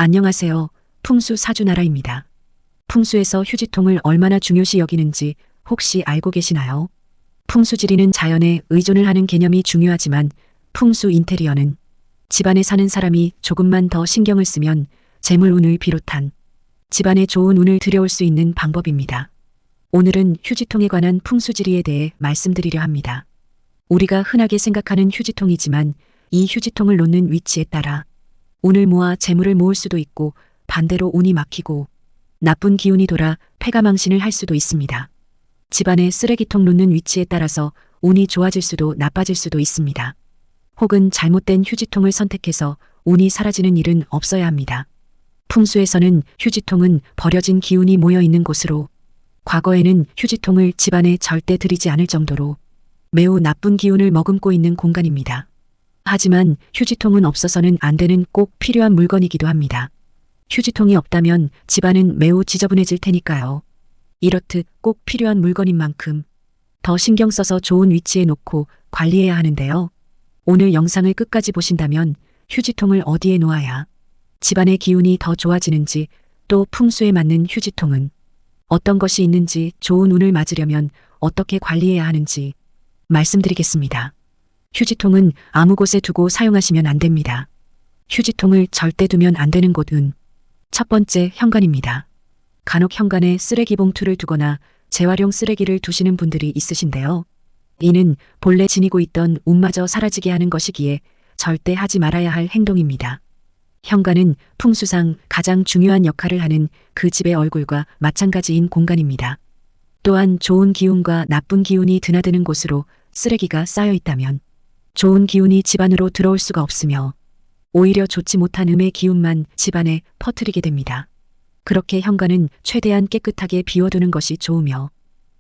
안녕하세요. 풍수 사주나라입니다. 풍수에서 휴지통을 얼마나 중요시 여기는지 혹시 알고 계시나요? 풍수지리는 자연에 의존을 하는 개념이 중요하지만 풍수 인테리어는 집안에 사는 사람이 조금만 더 신경을 쓰면 재물운을 비롯한 집안에 좋은 운을 들여올 수 있는 방법입니다. 오늘은 휴지통에 관한 풍수지리에 대해 말씀드리려 합니다. 우리가 흔하게 생각하는 휴지통이지만 이 휴지통을 놓는 위치에 따라 운을 모아 재물을 모을 수도 있고 반대로 운이 막히고 나쁜 기운이 돌아 패가망신을 할 수도 있습니다. 집안에 쓰레기통 놓는 위치에 따라서 운이 좋아질 수도 나빠질 수도 있습니다. 혹은 잘못된 휴지통을 선택해서 운이 사라지는 일은 없어야 합니다. 풍수에서는 휴지통은 버려진 기운이 모여 있는 곳으로, 과거에는 휴지통을 집안에 절대 들이지 않을 정도로 매우 나쁜 기운을 머금고 있는 공간입니다. 하지만 휴지통은 없어서는 안 되는 꼭 필요한 물건이기도 합니다. 휴지통이 없다면 집안은 매우 지저분해질 테니까요. 이렇듯 꼭 필요한 물건인 만큼 더 신경 써서 좋은 위치에 놓고 관리해야 하는데요. 오늘 영상을 끝까지 보신다면 휴지통을 어디에 놓아야 집안의 기운이 더 좋아지는지, 또 풍수에 맞는 휴지통은 어떤 것이 있는지, 좋은 운을 맞으려면 어떻게 관리해야 하는지 말씀드리겠습니다. 휴지통은 아무 곳에 두고 사용하시면 안 됩니다. 휴지통을 절대 두면 안 되는 곳은 첫 번째, 현관입니다. 간혹 현관에 쓰레기 봉투를 두거나 재활용 쓰레기를 두시는 분들이 있으신데요. 이는 본래 지니고 있던 운마저 사라지게 하는 것이기에 절대 하지 말아야 할 행동입니다. 현관은 풍수상 가장 중요한 역할을 하는 그 집의 얼굴과 마찬가지인 공간입니다. 또한 좋은 기운과 나쁜 기운이 드나드는 곳으로 쓰레기가 쌓여 있다면 좋은 기운이 집안으로 들어올 수가 없으며 오히려 좋지 못한 음의 기운만 집안에 퍼뜨리게 됩니다. 그렇게 현관은 최대한 깨끗하게 비워두는 것이 좋으며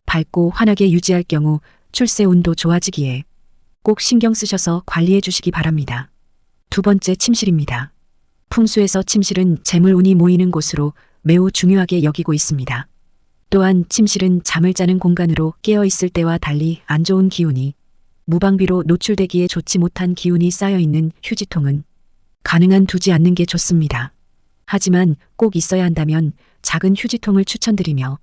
밝고 환하게 유지할 경우 출세 운도 좋아지기에 꼭 신경 쓰셔서 관리해 주시기 바랍니다. 두 번째, 침실입니다. 풍수에서 침실은 재물운이 모이는 곳으로 매우 중요하게 여기고 있습니다. 또한 침실은 잠을 자는 공간으로 깨어 있을 때와 달리 안 좋은 기운이 무방비로 노출되기에 좋지 못한 기운이 쌓여있는 휴지통은 가능한 두지 않는 게 좋습니다. 하지만 꼭 있어야 한다면 작은 휴지통을 추천드리며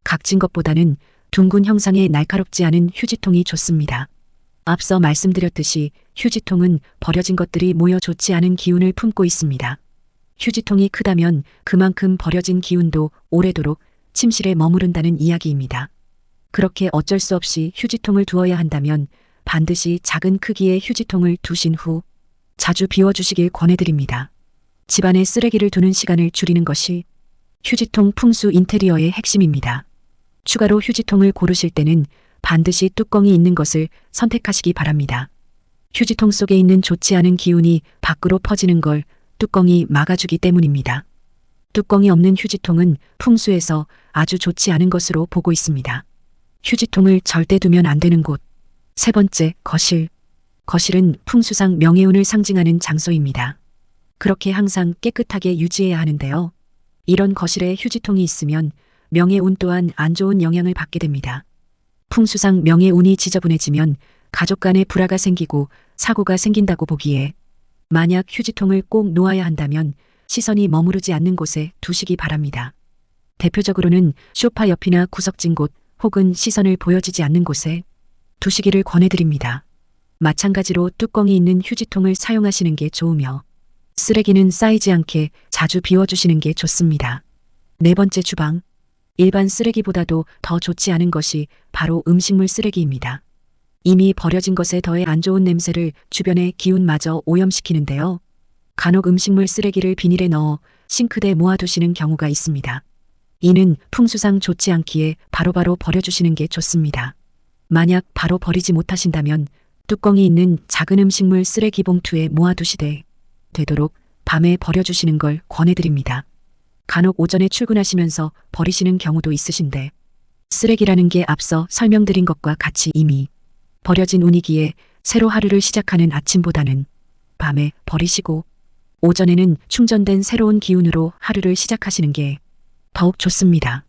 각진 것보다는 둥근 형상의 날카롭지 않은 휴지통이 좋습니다. 앞서 말씀드렸듯이 휴지통은 버려진 것들이 모여 좋지 않은 기운을 품고 있습니다. 휴지통이 크다면 그만큼 버려진 기운도 오래도록 침실에 머무른다는 이야기입니다. 그렇게 어쩔 수 없이 휴지통을 두어야 한다면 반드시 작은 크기의 휴지통을 두신 후 자주 비워주시길 권해드립니다. 집안에 쓰레기를 두는 시간을 줄이는 것이 휴지통 풍수 인테리어의 핵심입니다. 추가로 휴지통을 고르실 때는 반드시 뚜껑이 있는 것을 선택하시기 바랍니다. 휴지통 속에 있는 좋지 않은 기운이 밖으로 퍼지는 걸 뚜껑이 막아주기 때문입니다. 뚜껑이 없는 휴지통은 풍수에서 아주 좋지 않은 것으로 보고 있습니다. 휴지통을 절대 두면 안 되는 곳. 세 번째, 거실. 거실은 풍수상 명예운을 상징하는 장소입니다. 그렇게 항상 깨끗하게 유지해야 하는데요. 이런 거실에 휴지통이 있으면 명예운 또한 안 좋은 영향을 받게 됩니다. 풍수상 명예운이 지저분해지면 가족 간에 불화가 생기고 사고가 생긴다고 보기에 만약 휴지통을 꼭 놓아야 한다면 시선이 머무르지 않는 곳에 두시기 바랍니다. 대표적으로는 소파 옆이나 구석진 곳 혹은 시선을 보여지지 않는 곳에 두시기를 권해드립니다. 마찬가지로 뚜껑이 있는 휴지통을 사용하시는 게 좋으며 쓰레기는 쌓이지 않게 자주 비워주시는 게 좋습니다. 네 번째, 주방. 일반 쓰레기보다도 더 좋지 않은 것이 바로 음식물 쓰레기입니다. 이미 버려진 것에 더해 안 좋은 냄새를 주변의 기운마저 오염시키는데요. 간혹 음식물 쓰레기를 비닐에 넣어 싱크대에 모아두시는 경우가 있습니다. 이는 풍수상 좋지 않기에 바로바로 버려주시는 게 좋습니다. 만약 바로 버리지 못하신다면 뚜껑이 있는 작은 음식물 쓰레기 봉투에 모아두시되 되도록 밤에 버려주시는 걸 권해드립니다. 간혹 오전에 출근하시면서 버리시는 경우도 있으신데 쓰레기라는 게 앞서 설명드린 것과 같이 이미 버려진 운이기에 새로 하루를 시작하는 아침보다는 밤에 버리시고 오전에는 충전된 새로운 기운으로 하루를 시작하시는 게 더욱 좋습니다.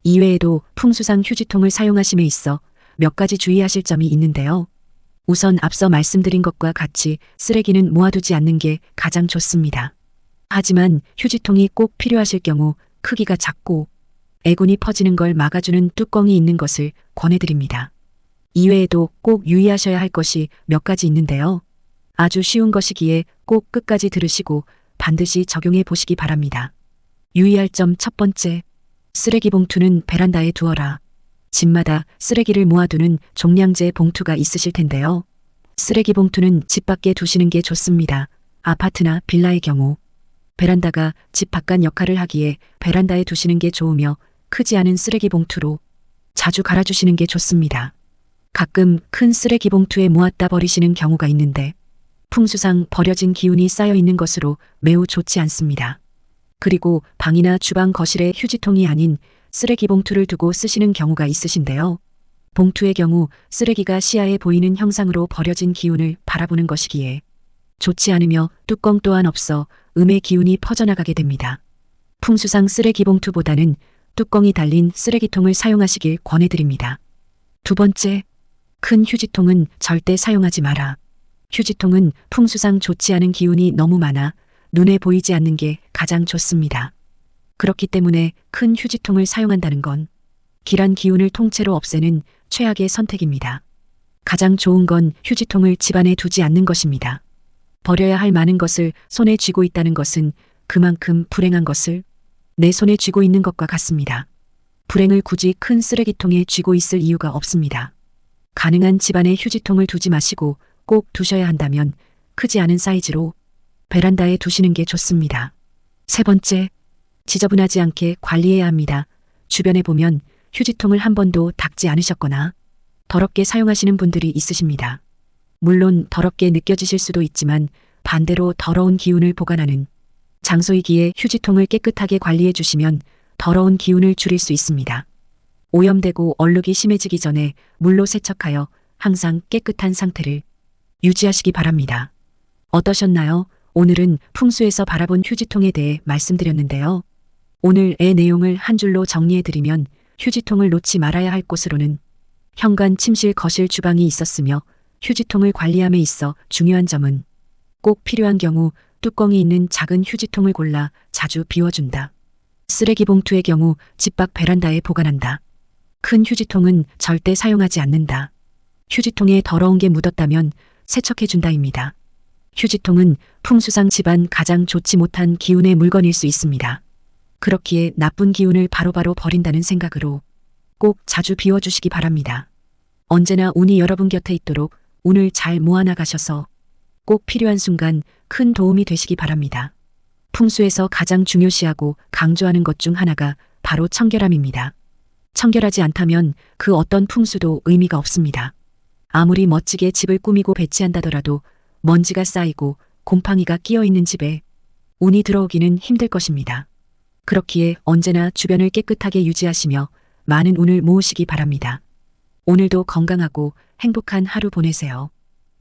이외에도 풍수상 휴지통을 사용하심에 있어 몇 가지 주의하실 점이 있는데요. 우선 앞서 말씀드린 것과 같이 쓰레기는 모아두지 않는 게 가장 좋습니다. 하지만 휴지통이 꼭 필요하실 경우 크기가 작고 애군이 퍼지는 걸 막아주는 뚜껑이 있는 것을 권해드립니다. 이외에도 꼭 유의하셔야 할 것이 몇 가지 있는데요. 아주 쉬운 것이기에 꼭 끝까지 들으시고 반드시 적용해 보시기 바랍니다. 유의할 점 첫 번째, 쓰레기 봉투는 베란다에 두어라. 집마다 쓰레기를 모아두는 종량제 봉투가 있으실 텐데요. 쓰레기 봉투는 집 밖에 두시는 게 좋습니다. 아파트나 빌라의 경우 베란다가 집 바깥 역할을 하기에 베란다에 두시는 게 좋으며 크지 않은 쓰레기 봉투로 자주 갈아주시는 게 좋습니다. 가끔 큰 쓰레기 봉투에 모았다 버리시는 경우가 있는데 풍수상 버려진 기운이 쌓여 있는 것으로 매우 좋지 않습니다. 그리고 방이나 주방 거실에 휴지통이 아닌 쓰레기 봉투를 두고 쓰시는 경우가 있으신데요. 봉투의 경우 쓰레기가 시야에 보이는 형상으로 버려진 기운을 바라보는 것이기에 좋지 않으며 뚜껑 또한 없어 음의 기운이 퍼져나가게 됩니다. 풍수상 쓰레기 봉투보다는 뚜껑이 달린 쓰레기통을 사용하시길 권해드립니다. 두 번째, 큰 휴지통은 절대 사용하지 마라. 휴지통은 풍수상 좋지 않은 기운이 너무 많아 눈에 보이지 않는 게 가장 좋습니다. 그렇기 때문에 큰 휴지통을 사용한다는 건 길한 기운을 통째로 없애는 최악의 선택입니다. 가장 좋은 건 휴지통을 집안에 두지 않는 것입니다. 버려야 할 많은 것을 손에 쥐고 있다는 것은 그만큼 불행한 것을 내 손에 쥐고 있는 것과 같습니다. 불행을 굳이 큰 쓰레기통에 쥐고 있을 이유가 없습니다. 가능한 집안에 휴지통을 두지 마시고 꼭 두셔야 한다면 크지 않은 사이즈로 베란다에 두시는 게 좋습니다. 세 번째, 지저분하지 않게 관리해야 합니다. 주변에 보면 휴지통을 한 번도 닦지 않으셨거나 더럽게 사용하시는 분들이 있으십니다. 물론 더럽게 느껴지실 수도 있지만 반대로 더러운 기운을 보관하는 장소이기에 휴지통을 깨끗하게 관리해 주시면 더러운 기운을 줄일 수 있습니다. 오염되고 얼룩이 심해지기 전에 물로 세척하여 항상 깨끗한 상태를 유지하시기 바랍니다. 어떠셨나요? 오늘은 풍수에서 바라본 휴지통에 대해 말씀드렸는데요. 오늘의 내용을 한 줄로 정리해드리면 휴지통을 놓지 말아야 할 곳으로는 현관, 침실, 거실, 주방이 있었으며 휴지통을 관리함에 있어 중요한 점은 꼭 필요한 경우 뚜껑이 있는 작은 휴지통을 골라 자주 비워준다. 쓰레기 봉투의 경우 집 밖 베란다에 보관한다. 큰 휴지통은 절대 사용하지 않는다. 휴지통에 더러운 게 묻었다면 세척해준다입니다. 휴지통은 풍수상 집안 가장 좋지 못한 기운의 물건일 수 있습니다. 그렇기에 나쁜 기운을 바로바로 버린다는 생각으로 꼭 자주 비워주시기 바랍니다. 언제나 운이 여러분 곁에 있도록 운을 잘 모아나가셔서 꼭 필요한 순간 큰 도움이 되시기 바랍니다. 풍수에서 가장 중요시하고 강조하는 것 중 하나가 바로 청결함입니다. 청결하지 않다면 그 어떤 풍수도 의미가 없습니다. 아무리 멋지게 집을 꾸미고 배치한다더라도 먼지가 쌓이고 곰팡이가 끼어 있는 집에 운이 들어오기는 힘들 것입니다. 그렇기에 언제나 주변을 깨끗하게 유지하시며 많은 운을 모으시기 바랍니다. 오늘도 건강하고 행복한 하루 보내세요.